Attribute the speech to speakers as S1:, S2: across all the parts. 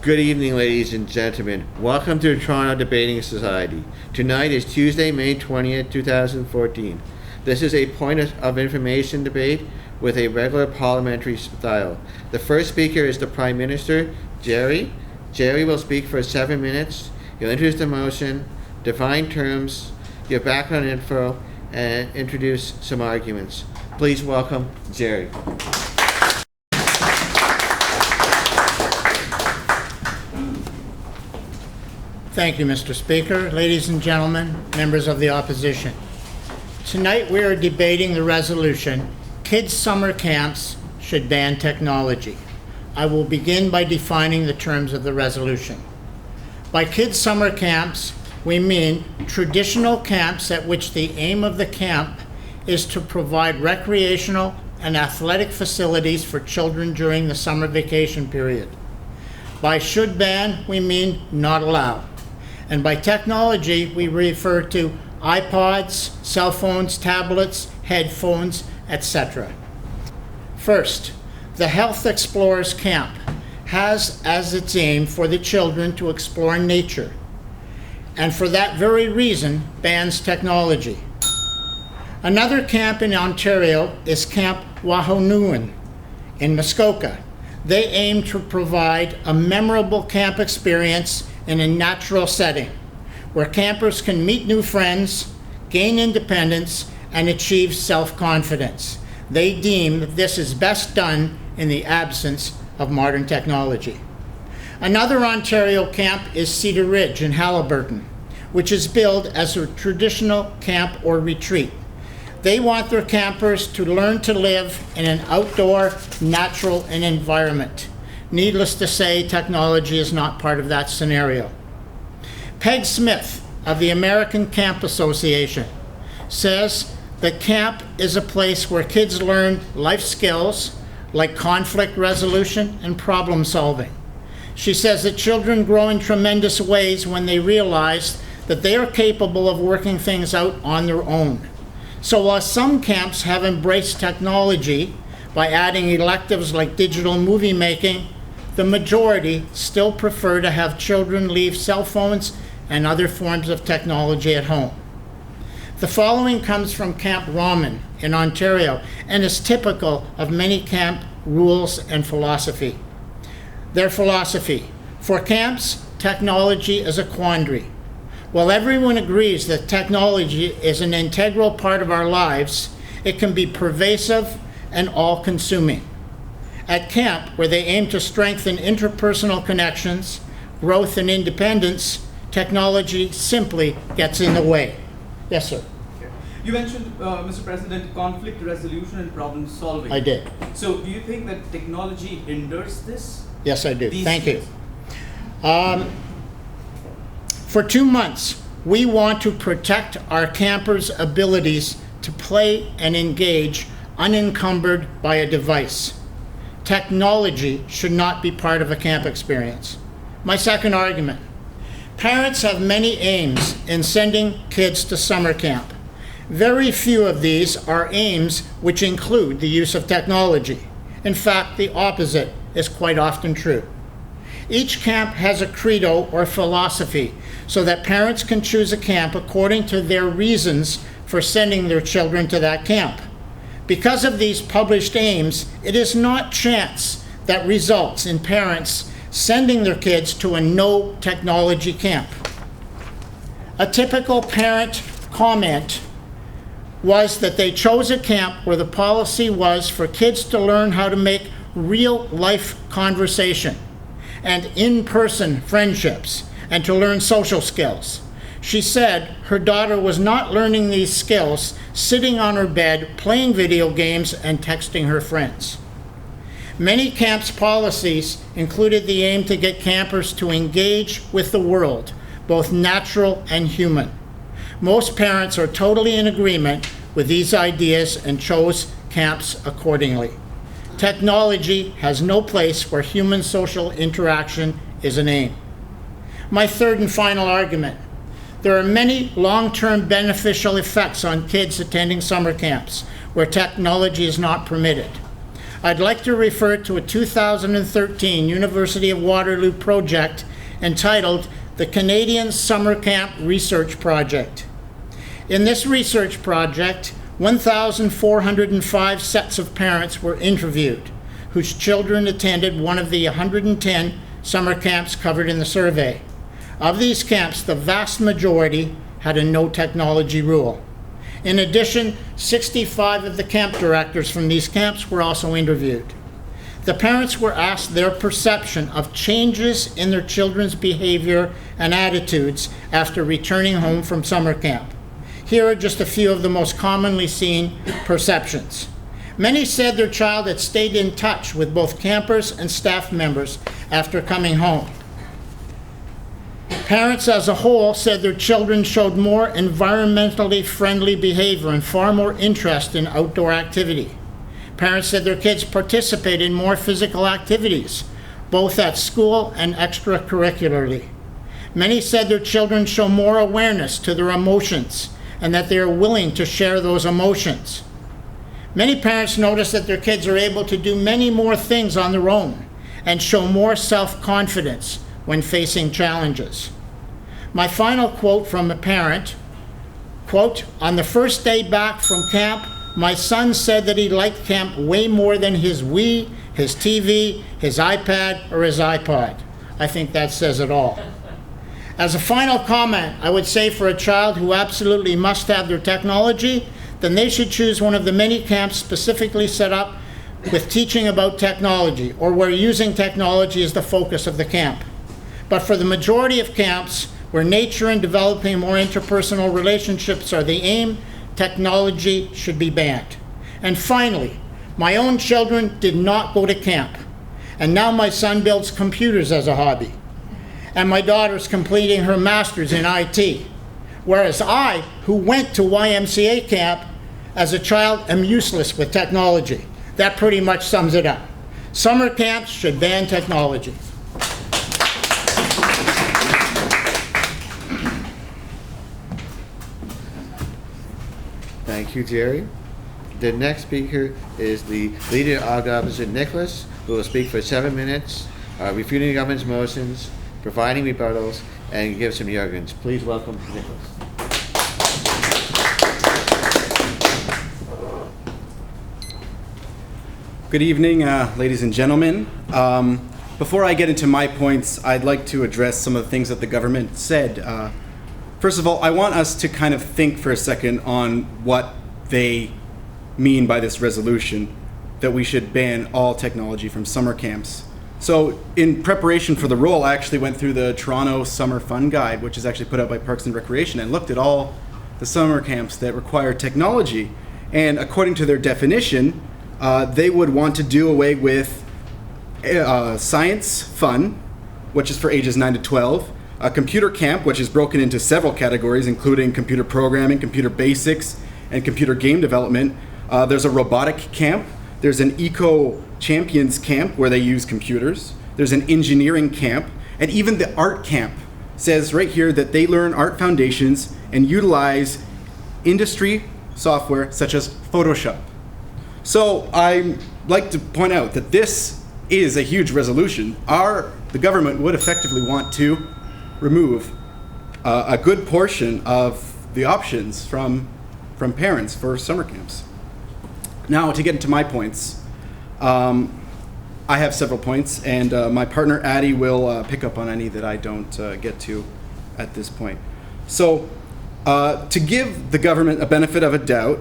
S1: Good evening, ladies and gentlemen. Welcome to the Toronto Debating Society. Tonight is Tuesday, May 20th, 2014. This is a point of information debate with a regular parliamentary style. The first speaker is the Prime Minister, Gerry. Gerry will speak for 7 minutes. He'll introduce the motion, define terms, give background info, and introduce some arguments. Please welcome Gerry.
S2: Thank you, Mr. Speaker. Ladies and gentlemen, members of the opposition. Tonight we are debating the resolution, Kids' Summer Camps Should Ban Technology. I will begin by defining the terms of the resolution. By kids' summer camps, we mean traditional camps at which the aim of the camp is to provide recreational and athletic facilities for children during the summer vacation period. By should ban, we mean not allow. And by technology, we refer to iPods, cell phones, tablets, headphones, etc. First, the Health Explorers Camp has as its aim for the children to explore nature, and for that very reason bans technology. Another camp in Ontario is Camp Wahonuan in Muskoka. They aim to provide a memorable camp experience in a natural setting where campers can meet new friends, gain independence, and achieve self-confidence. They deem that this is best done in the absence of modern technology. Another Ontario camp is Cedar Ridge in Haliburton, which is billed as a traditional camp or retreat. They want their campers to learn to live in an outdoor, natural environment. Needless to say, technology is not part of that scenario. Peg Smith of the American Camp Association says that camp is a place where kids learn life skills like conflict resolution and problem solving. She says that children grow in tremendous ways when they realize that they are capable of working things out on their own. So while some camps have embraced technology by adding electives like digital movie making, the majority still prefer to have children leave cell phones and other forms of technology at home. The following comes from Camp Ramen in Ontario and is typical of many camp rules and philosophy. Their philosophy: for camps, technology is a quandary. While everyone agrees that technology is an integral part of our lives, it can be pervasive and all-consuming. At camp, where they aim to strengthen interpersonal connections, growth, and independence, technology simply gets in the way. Yes, sir.
S3: You mentioned, Mr. President, conflict resolution and problem solving.
S2: I did.
S3: So do you think that technology hinders this?
S2: Yes, I do. Thank you. For 2 months, we want to protect our campers' abilities to play and engage unencumbered by a device. Technology should not be part of a camp experience. My second argument: parents have many aims in sending kids to summer camp. Very few of these are aims which include the use of technology. In fact, the opposite is quite often true. Each camp has a credo or philosophy so that parents can choose a camp according to their reasons for sending their children to that camp. Because of these published aims, it is not chance that results in parents sending their kids to a no technology camp. A typical parent comment was that they chose a camp where the policy was for kids to learn how to make real life conversation and in-person friendships and to learn social skills. She said her daughter was not learning these skills sitting on her bed, playing video games, and texting her friends. Many camps' policies included the aim to get campers to engage with the world, both natural and human. Most parents are totally in agreement with these ideas and chose camps accordingly. Technology has no place where human social interaction is an aim. My third and final argument: there are many long-term beneficial effects on kids attending summer camps where technology is not permitted. I'd like to refer to a 2013 University of Waterloo project entitled the Canadian Summer Camp Research Project. In this research project, 1,405 sets of parents were interviewed whose children attended one of the 110 summer camps covered in the survey. Of these camps, the vast majority had a no technology rule. In addition, 65 of the camp directors from these camps were also interviewed. The parents were asked their perception of changes in their children's behavior and attitudes after returning home from summer camp. Here are just a few of the most commonly seen perceptions. Many said their child had stayed in touch with both campers and staff members after coming home. Parents as a whole said their children showed more environmentally friendly behavior and far more interest in outdoor activity. Parents said their kids participated in more physical activities, both at school and extracurricularly. Many said their children show more awareness to their emotions and that they are willing to share those emotions. Many parents notice that their kids are able to do many more things on their own and show more self-confidence when facing challenges. My final quote from a parent, quote, "On the first day back from camp, my son said that he liked camp way more than his Wii, his TV, his iPad, or his iPod." I think that says it all. As a final comment, I would say for a child who absolutely must have their technology, then they should choose one of the many camps specifically set up with teaching about technology, or where using technology is the focus of the camp. But for the majority of camps, where nature and developing more interpersonal relationships are the aim, technology should be banned. And finally, my own children did not go to camp, and now my son builds computers as a hobby, and my daughter's completing her master's in IT, whereas I, who went to YMCA camp as a child, am useless with technology. That pretty much sums it up. Summer camps should ban technology.
S1: Thank you, Gerry. The next speaker is the Leader of the Opposition, Nicholas, who will speak for 7 minutes, refuting the government's motions, providing rebuttals, and give some arguments. Please welcome Nicholas.
S4: Good evening, ladies and gentlemen. Before I get into my points, I'd like to address some of the things that the government said. First of all, I want us to kind of think for a second on what they mean by this resolution, that we should ban all technology from summer camps. So in preparation for the role, I actually went through the Toronto Summer Fun Guide, which is actually put out by Parks and Recreation, and looked at all the summer camps that require technology. And according to their definition, they would want to do away with science fun, which is for ages 9 to 12, a computer camp, which is broken into several categories, including computer programming, computer basics, and computer game development. There's a robotic camp. There's an eco champions camp where they use computers. There's an engineering camp. And even the art camp says right here that they learn art foundations and utilize industry software such as Photoshop. So I'd like to point out that this is a huge resolution. The government would effectively want to remove a good portion of the options from parents for summer camps. Now, to get into my points, I have several points, and my partner Addie will pick up on any that I don't get to at this point. So, to give the government a benefit of a doubt,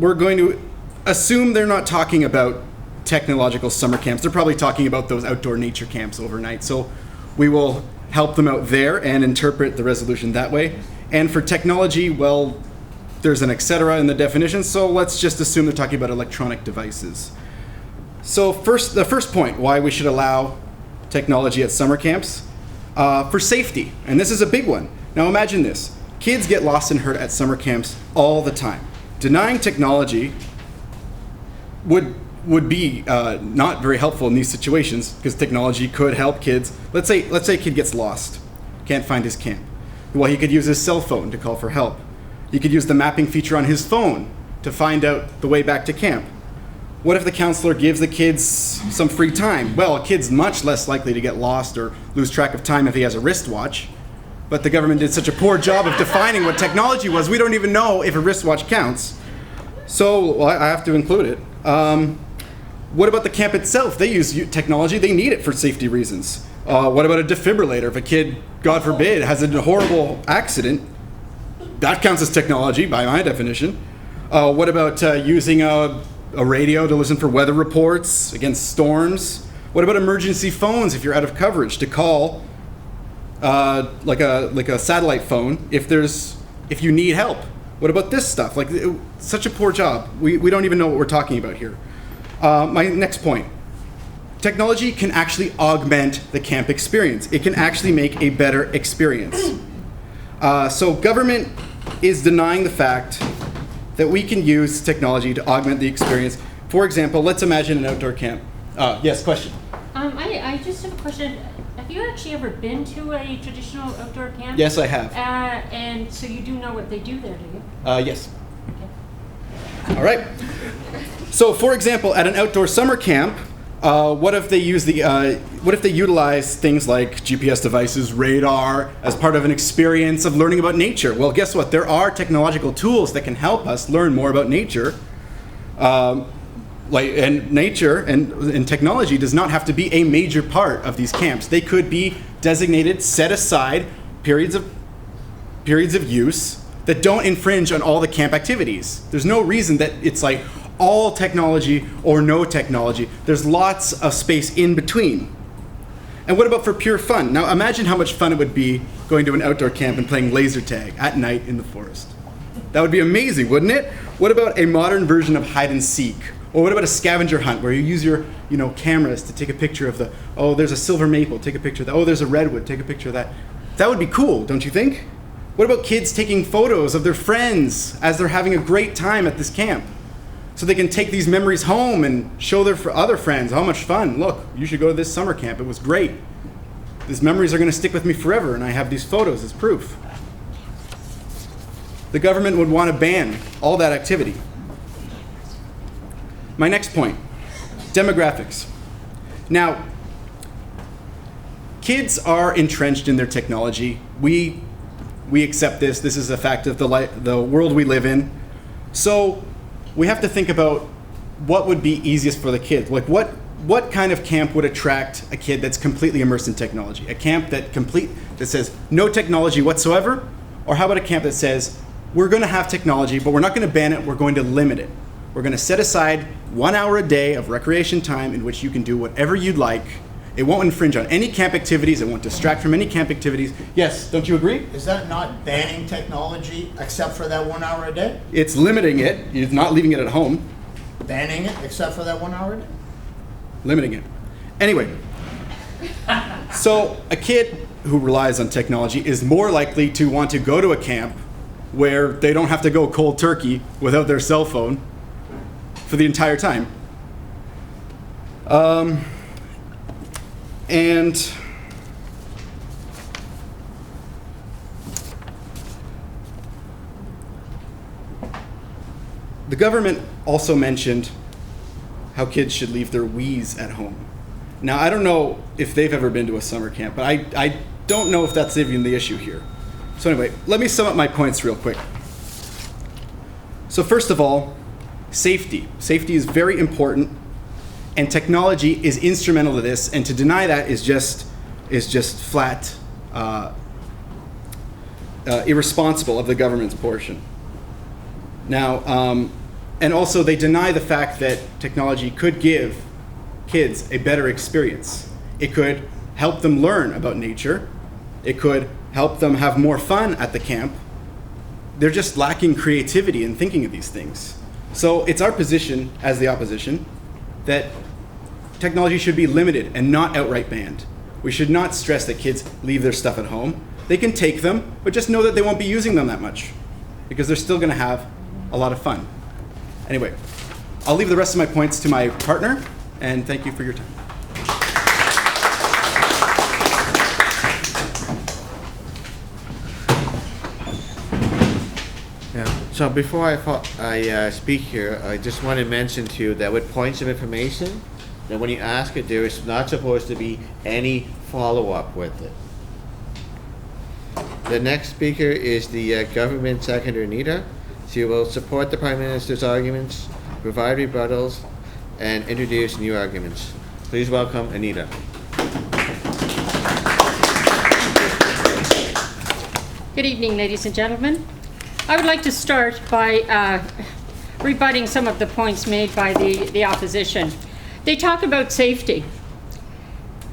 S4: we're going to assume they're not talking about technological summer camps. They're probably talking about those outdoor nature camps overnight. So we will help them out there and interpret the resolution that way. And for technology, well, there's an etc. in the definition, so let's just assume they're talking about electronic devices. So the first point, why we should allow technology at summer camps, for safety, and this is a big one. Now imagine this, kids get lost and hurt at summer camps all the time. Denying technology would be not very helpful in these situations, because technology could help kids. Let's say a kid gets lost, can't find his camp. Well, he could use his cell phone to call for help. He could use the mapping feature on his phone to find out the way back to camp. What if the counselor gives the kids some free time? Well, a kid's much less likely to get lost or lose track of time if he has a wristwatch. But the government did such a poor job of defining what technology was, we don't even know if a wristwatch counts. So, well, I have to include it. What about the camp itself? They use technology, they need it for safety reasons. What about a defibrillator? If a kid, God forbid, has a horrible accident, that counts as technology by my definition. What about using a radio to listen for weather reports against storms? What about emergency phones if you're out of coverage to call like a satellite phone if you need help? What about this stuff? Such a poor job. We don't even know what we're talking about here. My next point. Technology can actually augment the camp experience. It can actually make a better experience. So government is denying the fact that we can use technology to augment the experience. For example, let's imagine an outdoor camp. Yes, question?
S5: I just have a question. Have you actually ever been to a traditional outdoor camp?
S4: Yes, I have.
S5: And so you do know what they do there, do you?
S4: Yes.
S5: Okay.
S4: All right. So, for example, at an outdoor summer camp, what if they utilize things like GPS devices, radar, as part of an experience of learning about nature? Well, guess what? There are technological tools that can help us learn more about nature. And nature and technology does not have to be a major part of these camps. They could be designated, set aside periods of use that don't infringe on all the camp activities. There's no reason that it's like all technology or no technology. There's lots of space in between. And what about for pure fun? Now imagine how much fun it would be going to an outdoor camp and playing laser tag at night in the forest. That would be amazing, wouldn't it? What about a modern version of hide and seek? Or what about a scavenger hunt where you use your cameras to take a picture of there's a silver maple, take a picture of that. There's a redwood, take a picture of that. That would be cool, don't you think? What about kids taking photos of their friends as they're having a great time at this camp? So they can take these memories home and show their other friends how much fun. Look, you should go to this summer camp. It was great. These memories are going to stick with me forever, and I have these photos as proof. The government would want to ban all that activity. My next point, demographics. Now, kids are entrenched in their technology. We accept this. This is a fact of the world we live in. So we have to think about what would be easiest for the kids. Like what kind of camp would attract a kid that's completely immersed in technology? A camp that says no technology whatsoever? Or how about a camp that says we're going to have technology, but we're not going to ban it, we're going to limit it. We're going to set aside 1 hour a day of recreation time in which you can do whatever you'd like. It won't infringe on any camp activities. It won't distract from any camp activities. Yes, don't you agree?
S2: Is that not banning technology except for that 1 hour a day?
S4: It's limiting it. It's not leaving it at home.
S2: Banning it except for that 1 hour a day?
S4: Limiting it. Anyway, so a kid who relies on technology is more likely to want to go to a camp where they don't have to go cold turkey without their cell phone for the entire time. And the government also mentioned how kids should leave their Wiis at home. Now, I don't know if they've ever been to a summer camp, but I don't know if that's even the issue here. So anyway, let me sum up my points real quick. So first of all, safety. Safety is very important, and technology is instrumental to this, and to deny that is just flat irresponsible of the government's portion. Now, and also they deny the fact that technology could give kids a better experience. It could help them learn about nature. It could help them have more fun at the camp. They're just lacking creativity in thinking of these things. So it's our position as the opposition that technology should be limited and not outright banned. We should not stress that kids leave their stuff at home. They can take them, but just know that they won't be using them that much because they're still going to have a lot of fun. Anyway, I'll leave the rest of my points to my partner, and thank you for your time.
S1: Yeah. So before I speak here, I just want to mention to you that with points of information, that when you ask it, there is not supposed to be any follow-up with it. The next speaker is the government secretary, Anita. She will support the Prime Minister's arguments, provide rebuttals, and introduce new arguments. Please welcome Anita.
S6: Good evening, ladies and gentlemen. I would like to start by rebutting some of the points made by the opposition. They talk about safety.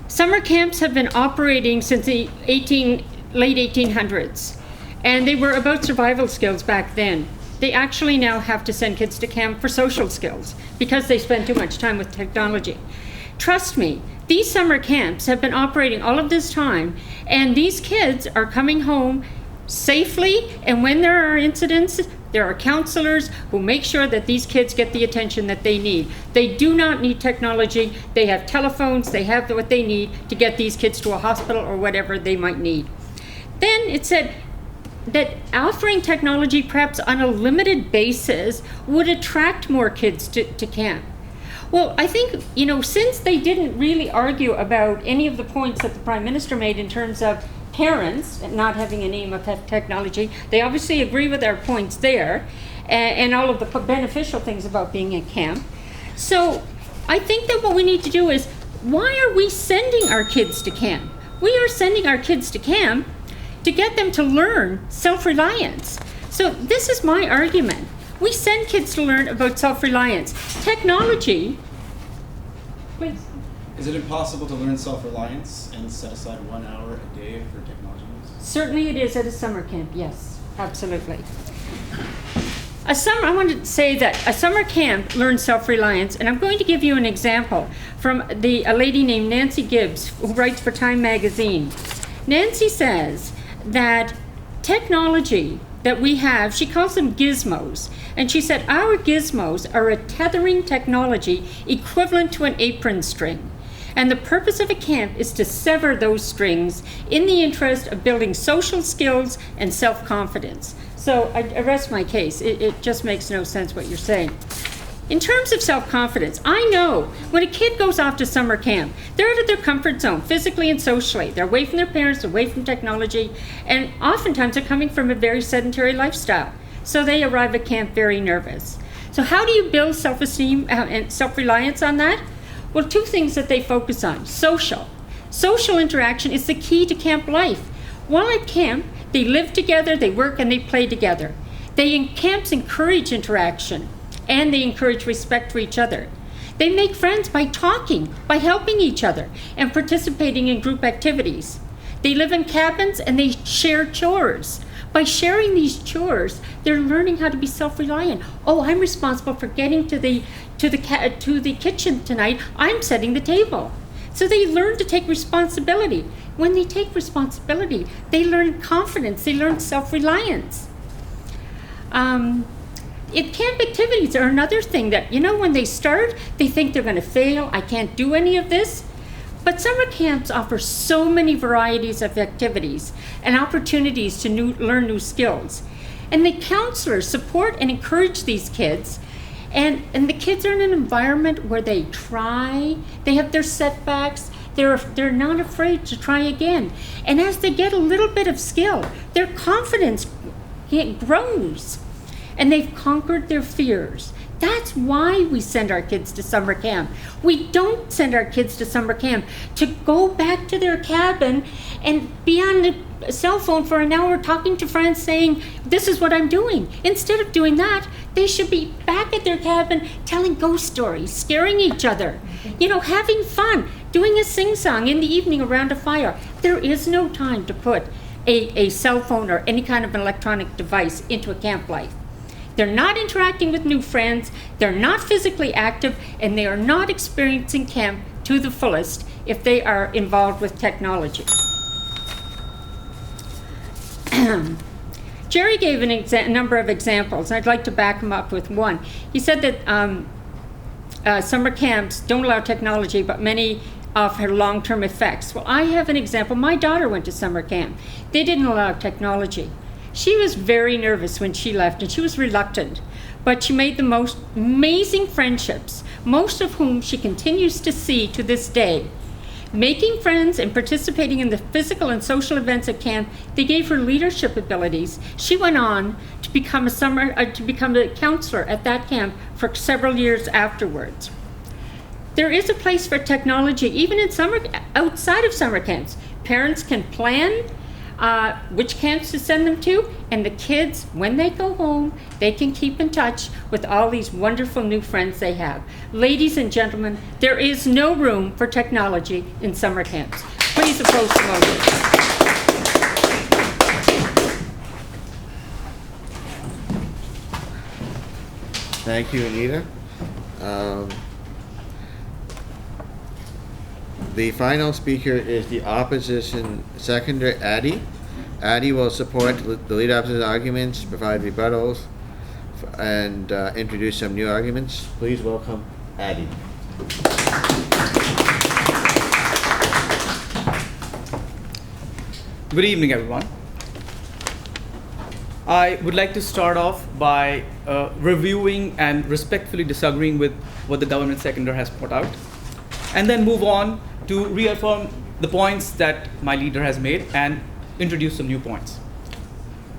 S6: Summer camps have been operating since the late 1800s, and they were about survival skills back then. They actually now have to send kids to camp for social skills because they spend too much time with technology. Trust me, these summer camps have been operating all of this time, and these kids are coming home safely, and when there are incidents, there are counselors who make sure that these kids get the attention that they need. They do not need technology. They have telephones. They have what they need to get these kids to a hospital or whatever they might need. Then it said that offering technology perhaps on a limited basis would attract more kids to camp. Well, I think, since they didn't really argue about any of the points that the Prime Minister made in terms of parents not having a name of technology, they obviously agree with our points there and all of the beneficial things about being at camp. So I think that what we need to do is, why are we sending our kids to camp? We are sending our kids to camp to get them to learn self-reliance. So this is my argument. We send kids to learn about self-reliance. Technology, please.
S4: Is it impossible to learn self-reliance and set aside 1 hour a day for technology use?
S6: Certainly it is at a summer camp, yes, absolutely. I wanted to say that a summer camp learns self-reliance, and I'm going to give you an example from a lady named Nancy Gibbs, who writes for Time magazine. Nancy says that technology that we have, she calls them gizmos, and she said our gizmos are a tethering technology equivalent to an apron string. And the purpose of a camp is to sever those strings in the interest of building social skills and self-confidence. So I rest my case. It just makes no sense what you're saying. In terms of self-confidence, I know when a kid goes off to summer camp, they're out of their comfort zone, physically and socially. They're away from their parents, away from technology, and oftentimes they're coming from a very sedentary lifestyle. So they arrive at camp very nervous. So how do you build self-esteem and self-reliance on that? Well, two things that they focus on. Social. Social interaction is the key to camp life. While at camp, they live together, they work, and they play together. Camps encourage interaction, and they encourage respect for each other. They make friends by talking, by helping each other, and participating in group activities. They live in cabins, and they share chores. By sharing these chores, they're learning how to be self-reliant. Oh, I'm responsible for getting to the kitchen tonight. I'm setting the table. So they learn to take responsibility. When they take responsibility, they learn confidence. They learn self-reliance. Camp activities are another thing that, when they start, they think they're going to fail. I can't do any of this. But summer camps offer so many varieties of activities and opportunities to learn new skills. And the counselors support and encourage these kids. And the kids are in an environment where they try, they have their setbacks, they're not afraid to try again. And as they get a little bit of skill, their confidence grows. And they've conquered their fears. That's why we send our kids to summer camp. We don't send our kids to summer camp to go back to their cabin and be on the cell phone for an hour talking to friends saying, this is what I'm doing. Instead of doing that, they should be back at their cabin telling ghost stories, scaring each other, having fun, doing a sing-song in the evening around a fire. There is no time to put a cell phone or any kind of an electronic device into a camp life. They're not interacting with new friends, they're not physically active, and they are not experiencing camp to the fullest if they are involved with technology. Gerry gave a number of examples, and I'd like to back him up with one. He said that summer camps don't allow technology, but many offer long-term effects. Well, I have an example. My daughter went to summer camp. They didn't allow technology. She was very nervous when she left, and she was reluctant. But she made the most amazing friendships, most of whom she continues to see to this day. Making friends and participating in the physical and social events at camp, they gave her leadership abilities. She went on to become a counselor at that camp for several years afterwards. There is a place for technology, even outside of summer camps. Parents can plan which camps to send them to, and the kids, when they go home, they can keep in touch with all these wonderful new friends they have. Ladies and gentlemen, there is no room for technology in summer camps. Please oppose the motion.
S1: Thank you, Anita. The final speaker is the opposition seconder, Addy. Addy will support the lead opposition arguments, provide rebuttals, and introduce some new arguments. Please welcome Addy.
S3: Good evening, everyone. I would like to start off by reviewing and respectfully disagreeing with what the government seconder has put out, and then move on to reaffirm the points that my leader has made and introduce some new points.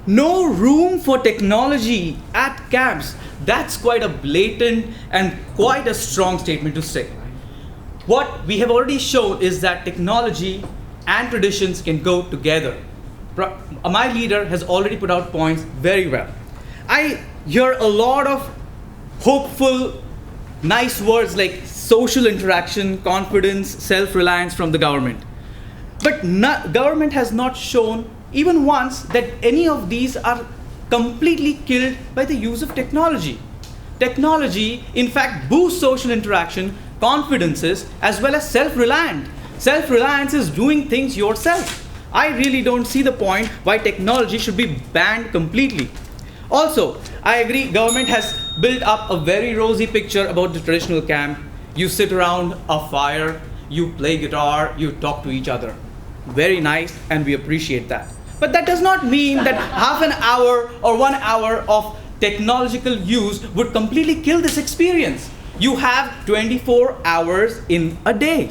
S3: No room for technology at camps. That's quite a blatant and quite a strong statement to say. What we have already shown is that technology and traditions can go together. My leader has already put out points very well. I hear a lot of hopeful, nice words like social interaction, confidence, self-reliance from the government. But government has not shown even once that any of these are completely killed by the use of technology. Technology, in fact, boosts social interaction, confidences, as well as self-reliance. Self-reliance is doing things yourself. I really don't see the point why technology should be banned completely. Also, I agree government has built up a very rosy picture about the traditional camp. You sit around a fire, you play guitar, you talk to each other. Very nice, and we appreciate that. But that does not mean that half an hour or 1 hour of technological use would completely kill this experience. You have 24 hours in a day.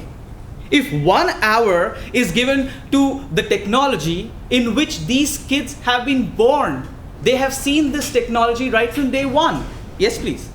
S3: If 1 hour is given to the technology in which these kids have been born, they have seen this technology right from day one. Yes, please.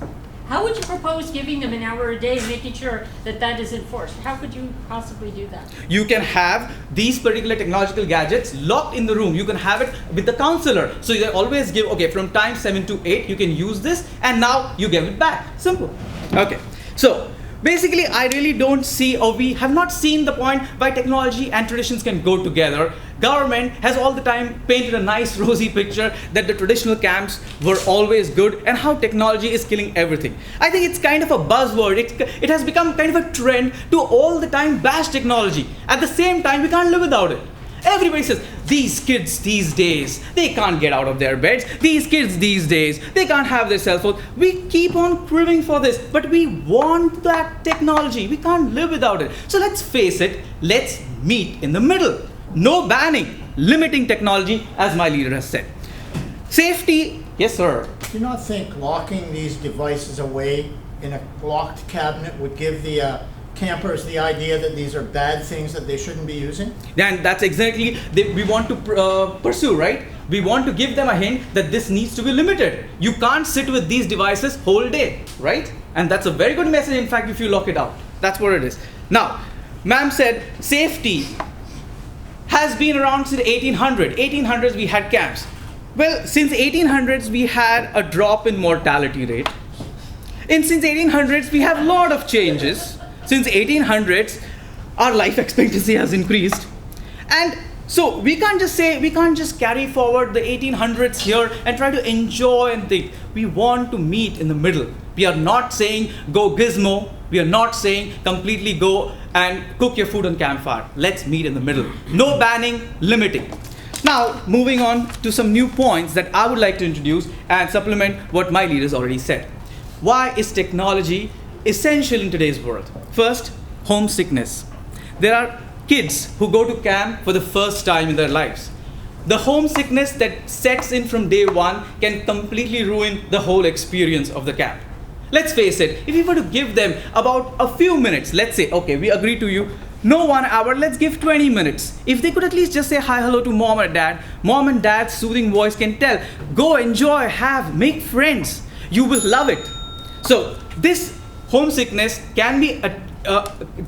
S6: How would you propose giving them an hour a day and making sure that that is enforced? How could you possibly do that?
S3: You can have these particular technological gadgets locked in the room. You can have it with the counselor. So you always give, okay, from time 7 to 8, you can use this, and now you give it back. Simple. Okay. So basically, I really don't see, or we have not seen the point why technology and traditions can go together. Government has all the time painted a nice rosy picture that the traditional camps were always good and how technology is killing everything. I think it's kind of a buzzword. It has become kind of a trend to all the time bash technology. At the same time, we can't live without it. Everybody says, these kids these days, they can't get out of their beds. These kids these days, they can't have their cell phones. We keep on craving for this, but we want that technology. We can't live without it. So let's face it, let's meet in the middle. No banning, limiting technology, as my leader has said. Safety, yes sir.
S2: Do you not think locking these devices away in a locked cabinet would give the campers the idea that these are bad things that they shouldn't be using?
S3: And that's exactly we want to pursue, right? We want to give them a hint that this needs to be limited. You can't sit with these devices whole day, right? And that's a very good message, in fact, if you lock it out. That's what it is. Now, ma'am said safety has been around since 1800. 1800s we had camps. Well, since 1800s we had a drop in mortality rate. And since 1800s we have a lot of changes. Since 1800s, our life expectancy has increased. And so we can't just carry forward the 1800s here and try to enjoy and think. We want to meet in the middle. We are not saying go gizmo. We are not saying completely go and cook your food on campfire. Let's meet in the middle. No banning, limiting. Now, moving on to some new points that I would like to introduce and supplement what my leaders already said. Why is technology essential in today's world? First, homesickness. There are kids who go to camp for the first time in their lives. the homesickness that sets in from day one can completely ruin the whole experience of the camp. Let's face it, if we were to give them about a few minutes, let's say, okay, we agree to you, no 1 hour, let's give 20 minutes. If they could at least just say hi, hello to mom and dad's soothing voice can tell, go enjoy, make friends. You will love it. So this homesickness can be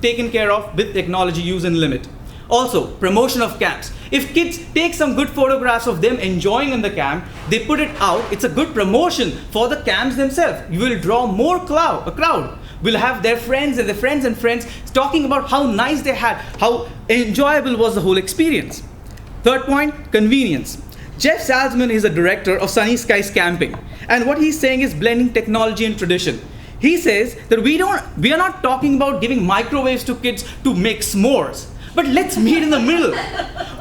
S3: taken care of with technology use and limit. Also, promotion of camps. If kids take some good photographs of them enjoying in the camp, they put it out, it's a good promotion for the camps themselves. You will draw more a crowd. Will have their friends and their friends and friends talking about how nice they had, how enjoyable was the whole experience. Third point, convenience. Jeff Salzman is a director of Sunny Skies Camping, and what he's saying is blending technology and tradition. He says that we are not talking about giving microwaves to kids to make s'mores, but let's meet in the middle.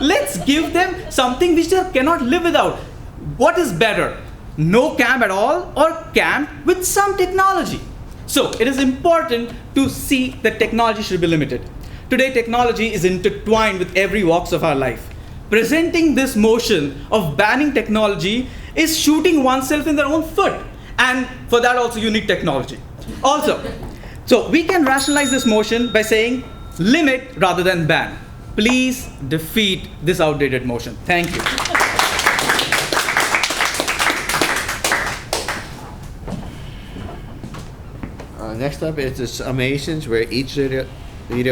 S3: Let's give them something which they cannot live without. What is better? No camp at all or camp with some technology? So it is important to see that technology should be limited. Today, technology is intertwined with every walks of our life. Presenting this motion of banning technology is shooting oneself in their own foot. And for that also you need technology. Also, so we can rationalize this motion by saying limit rather than ban. Please defeat this outdated motion. Thank you.
S1: Next up is the summations, where each leader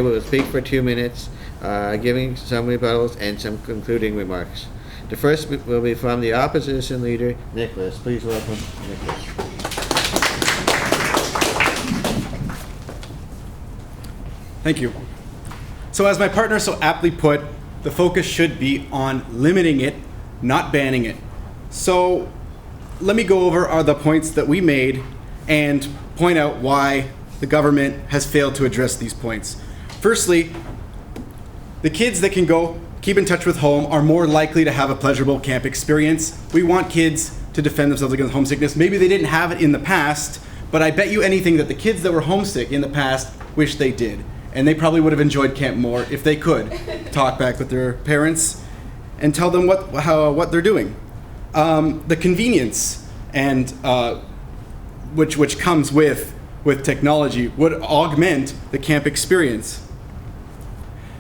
S1: will speak for 2 minutes, giving some rebuttals and some concluding remarks. The first will be from the opposition leader, Nicholas. Please welcome Nicholas.
S4: Thank you. So as my partner so aptly put, the focus should be on limiting it, not banning it. So let me go over the points that we made and point out why the government has failed to address these points. Firstly, the kids that can go keep in touch with home are more likely to have a pleasurable camp experience. We want kids to defend themselves against homesickness. Maybe they didn't have it in the past, but I bet you anything that the kids that were homesick in the past wish they did. And they probably would have enjoyed camp more if they could talk back with their parents and tell them what they're doing. The convenience and which comes with technology would augment the camp experience.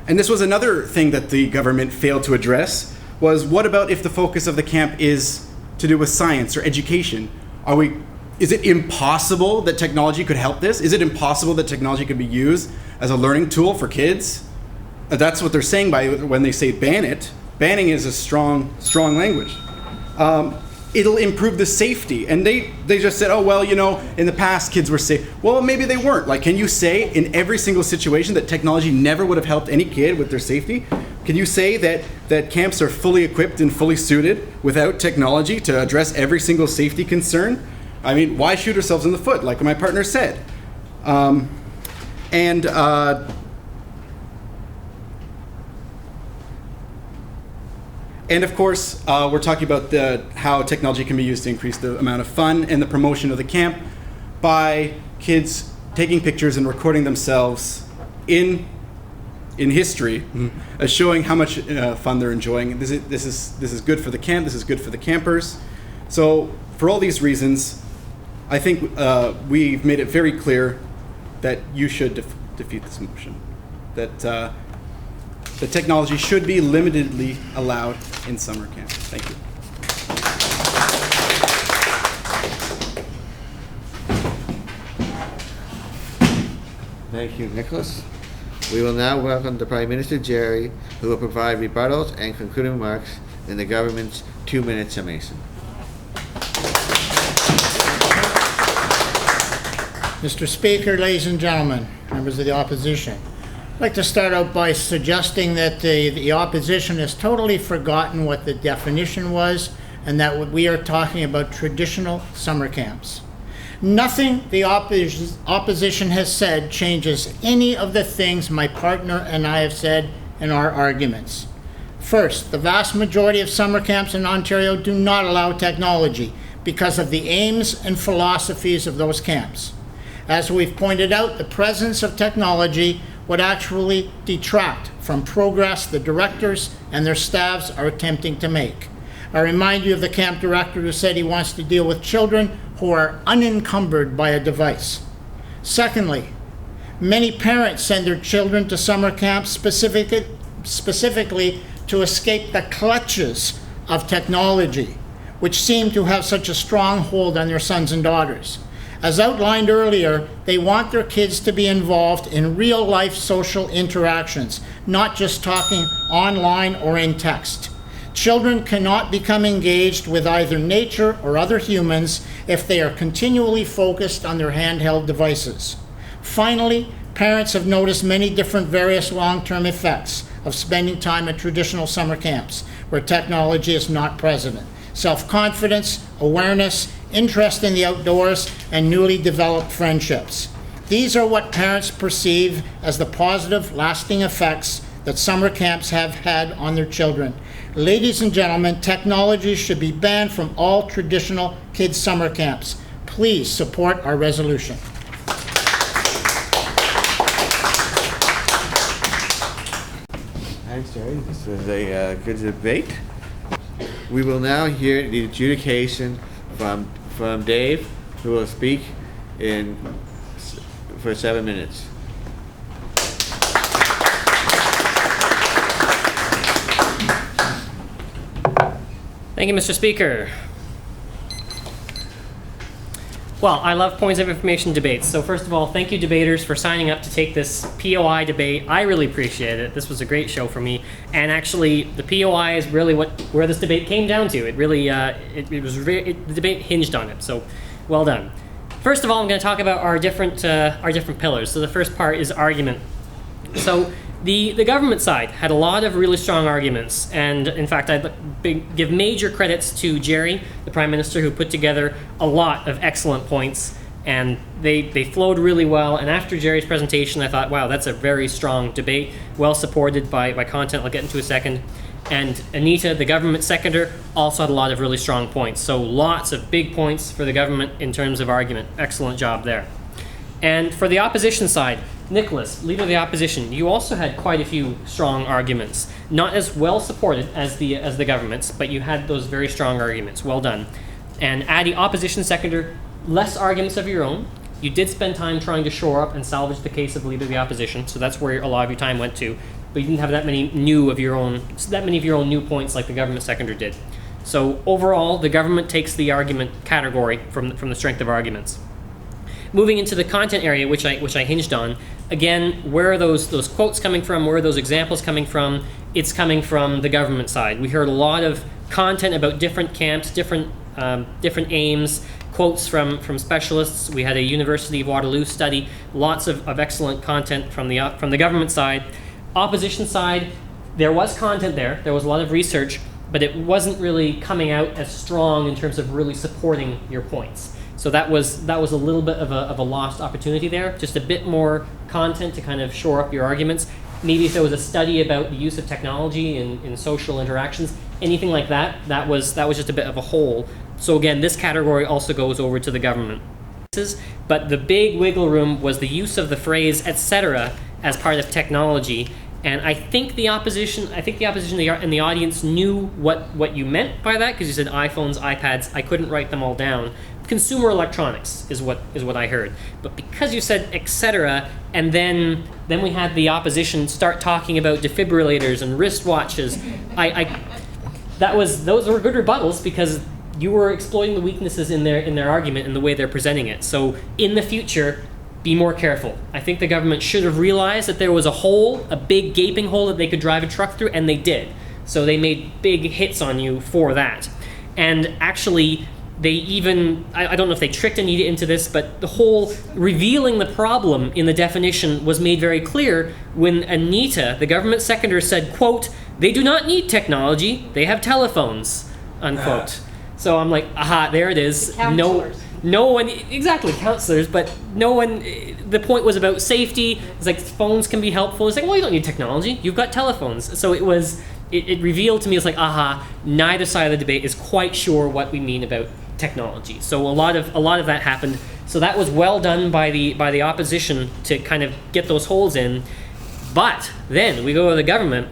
S4: And this was another thing that the government failed to address, was what about if the focus of the camp is to do with science or education? Is it impossible that technology could help this? Is it impossible that technology could be used as a learning tool for kids? That's what they're saying when they say ban it. Banning is a strong language. It'll improve the safety. And they just said, oh, well, in the past kids were safe. Well, maybe they weren't. Like, can you say in every single situation that technology never would have helped any kid with their safety? Can you say that camps are fully equipped and fully suited without technology to address every single safety concern? I mean, why shoot ourselves in the foot, like my partner said? And of course, we're talking about how technology can be used to increase the amount of fun and the promotion of the camp by kids taking pictures and recording themselves in history, showing how much fun they're enjoying. This is good for the camp. This is good for the campers. So for all these reasons, I think we've made it very clear that you should defeat this motion. That the technology should be limitedly allowed in summer camp. Thank you.
S1: Thank you, Nicholas. We will now welcome the Prime Minister, Gerry, who will provide rebuttals and concluding remarks in the government's 2-minute summation.
S2: Mr. Speaker, ladies and gentlemen, members of the opposition, I'd like to start out by suggesting that the opposition has totally forgotten what the definition was, and that we are talking about traditional summer camps. Nothing the opposition has said changes any of the things my partner and I have said in our arguments. First, the vast majority of summer camps in Ontario do not allow technology because of the aims and philosophies of those camps. As we've pointed out, the presence of technology would actually detract from progress the directors and their staffs are attempting to make. I remind you of the camp director who said he wants to deal with children who are unencumbered by a device. Secondly, many parents send their children to summer camps specifically to escape the clutches of technology, which seem to have such a strong hold on their sons and daughters. As outlined earlier, they want their kids to be involved in real-life social interactions, not just talking online or in text. Children cannot become engaged with either nature or other humans if they are continually focused on their handheld devices. Finally, parents have noticed many different various long-term effects of spending time at traditional summer camps where technology is not present. Self-confidence, awareness, interest in the outdoors, and newly developed friendships. These are what parents perceive as the positive, lasting effects that summer camps have had on their children. Ladies and gentlemen, technology should be banned from all traditional kids' summer camps. Please support our resolution.
S1: Thanks, Gerry. This was a good debate. We will now hear the adjudication from Dave, who will speak for 7 minutes.
S7: Thank you, Mr. Speaker. Well, I love points of information debates. So first of all, thank you debaters for signing up to take this POI debate. I really appreciate it. This was a great show for me. And actually, the POI is really where this debate came down to. It really, the debate hinged on it. So well done. First of all, I'm going to talk about our different pillars. So the first part is argument. So the government side had a lot of really strong arguments, and in fact, I'd give major credits to Gerry, the Prime Minister, who put together a lot of excellent points, and they flowed really well. And after Gerry's presentation, I thought, wow, that's a very strong debate, well supported by content I'll get into a second. And Anita, the government seconder, also had a lot of really strong points. So lots of big points for the government in terms of argument. Excellent job there. And for the opposition side, Nicholas, Leader of the Opposition, you also had quite a few strong arguments. Not as well supported as the government's, but you had those very strong arguments. Well done. And Addy, Opposition Seconder, less arguments of your own. You did spend time trying to shore up and salvage the case of Leader of the Opposition, so that's where a lot of your time went to. But you didn't have that many of your own new points like the government seconder did. So overall, the government takes the argument category from the strength of arguments. Moving into the content area, which I hinged on, again, where are those quotes coming from? Where are those examples coming from? It's coming from the government side. We heard a lot of content about different camps, different aims, quotes from specialists. We had a University of Waterloo study, lots of excellent content from the government side. Opposition side, there was content there was a lot of research, but it wasn't really coming out as strong in terms of really supporting your points. So that was a little bit of a lost opportunity there. Just a bit more content to kind of shore up your arguments. Maybe if there was a study about the use of technology in social interactions, anything like that, that was just a bit of a hole. So again, this category also goes over to the government. But the big wiggle room was the use of the phrase "etc." as part of technology. And I think the opposition and the audience knew what you meant by that, because you said iPhones, iPads. I couldn't write them all down. Consumer electronics is what I heard. But because you said etc., and then we had the opposition start talking about defibrillators and wristwatches, those were good rebuttals, because you were exploiting the weaknesses in their argument and the way they're presenting it. So in the future, be more careful. I think the government should have realized that there was a big gaping hole that they could drive a truck through, and they did. So they made big hits on you for that. And actually, they even, I don't know if they tricked Anita into this, but the whole revealing the problem in the definition was made very clear when Anita, the government seconder, said, quote, "They do not need technology, they have telephones," unquote. So I'm like, aha, there it is. No one, exactly, counselors, but no one, the point was about safety. It's like phones can be helpful. It's like, well, you don't need technology, you've got telephones. So it revealed to me, it's like, aha, neither side of the debate is quite sure what we mean about technology. So a lot of that happened. So that was well done by the opposition to kind of get those holes in. But then we go to the government,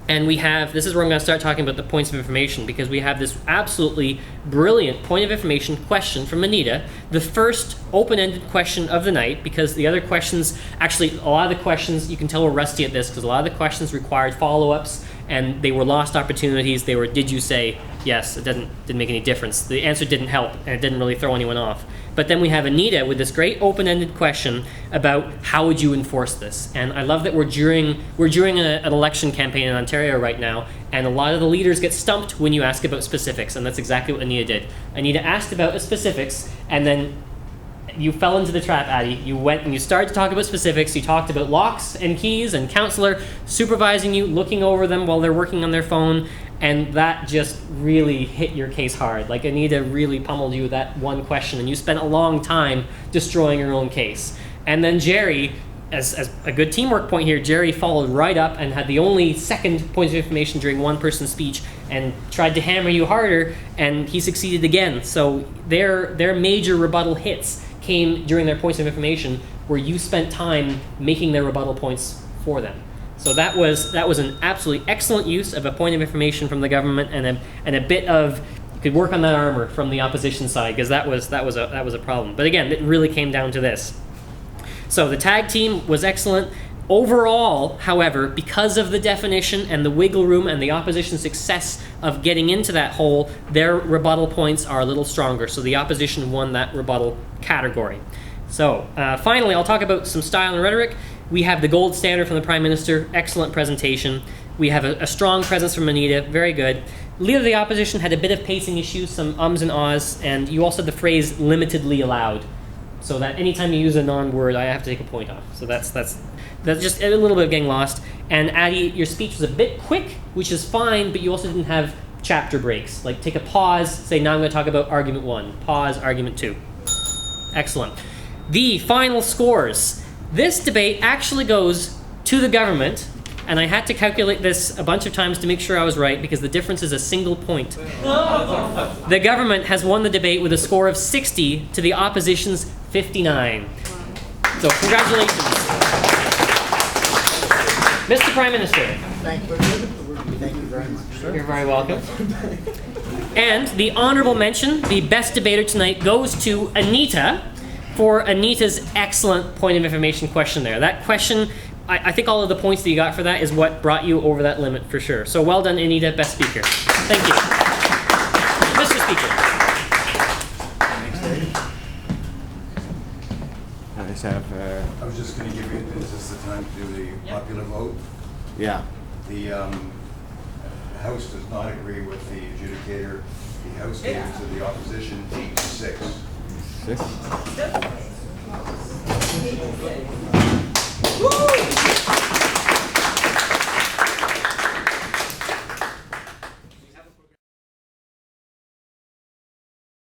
S7: and we have, this is where I'm going to start talking about the points of information, because we have this absolutely brilliant point of information question from Anita, the first open-ended question of the night, because the other questions, actually a lot of the questions, you can tell we're rusty at this, because a lot of the questions required follow-ups, and they were lost opportunities. They were, did you say yes? It didn't make any difference. The answer didn't help, and it didn't really throw anyone off. But then we have Anita with this great open-ended question about how would you enforce this? And I love that we're during an election campaign in Ontario right now, and a lot of the leaders get stumped when you ask about specifics, and that's exactly what Anita did. Anita asked about the specifics, and then you fell into the trap, Addie. You went and you started to talk about specifics. You talked about locks and keys and counselor supervising you, looking over them while they're working on their phone, and that just really hit your case hard. Like, Anita really pummeled you with that one question, and you spent a long time destroying your own case. And then Gerry, as a good teamwork point here, Gerry followed right up and had the only second point of information during one person's speech and tried to hammer you harder, and he succeeded again. So their major rebuttal hits came during their points of information where you spent time making their rebuttal points for them. So that was an absolutely excellent use of a point of information from the government, and a bit of, you could work on that armor from the opposition side, because that was a problem. But again, it really came down to this. So the tag team was excellent. Overall, however, because of the definition and the wiggle room and the opposition's success of getting into that hole, their rebuttal points are a little stronger. So the opposition won that rebuttal category. So finally, I'll talk about some style and rhetoric. We have the gold standard from the Prime Minister, excellent presentation. We have a strong presence from Anita, very good. Leader of the opposition had a bit of pacing issues, some ums and ahs, and you also had the phrase limitedly allowed. So that anytime you use a non-word, I have to take a point off. So that's just a little bit of getting lost. And Addie, your speech was a bit quick, which is fine, but you also didn't have chapter breaks. Like, take a pause, say, now I'm going to talk about argument 1. Pause, argument 2. Excellent. The final scores. This debate actually goes to the government, and I had to calculate this a bunch of times to make sure I was right, because the difference is a single point. The government has won the debate with a score of 60 to the opposition's 59. So congratulations. Mr. Prime Minister.
S2: Thank you. Thank you very much, sir.
S7: You're very welcome. And the honorable mention, the best debater tonight, goes to Anita for Anita's excellent point of information question there. That question, I think all of the points that you got for that is what brought you over that limit for sure. So well done, Anita, best speaker. Thank you. Mr. Speaker.
S1: Thanks, Dave. I just have,
S8: I was just going to give you, is this the time to do the popular vote?
S1: yeah.
S8: The House does not agree with the adjudicator. The House gave it to the opposition 8-6.
S1: 6?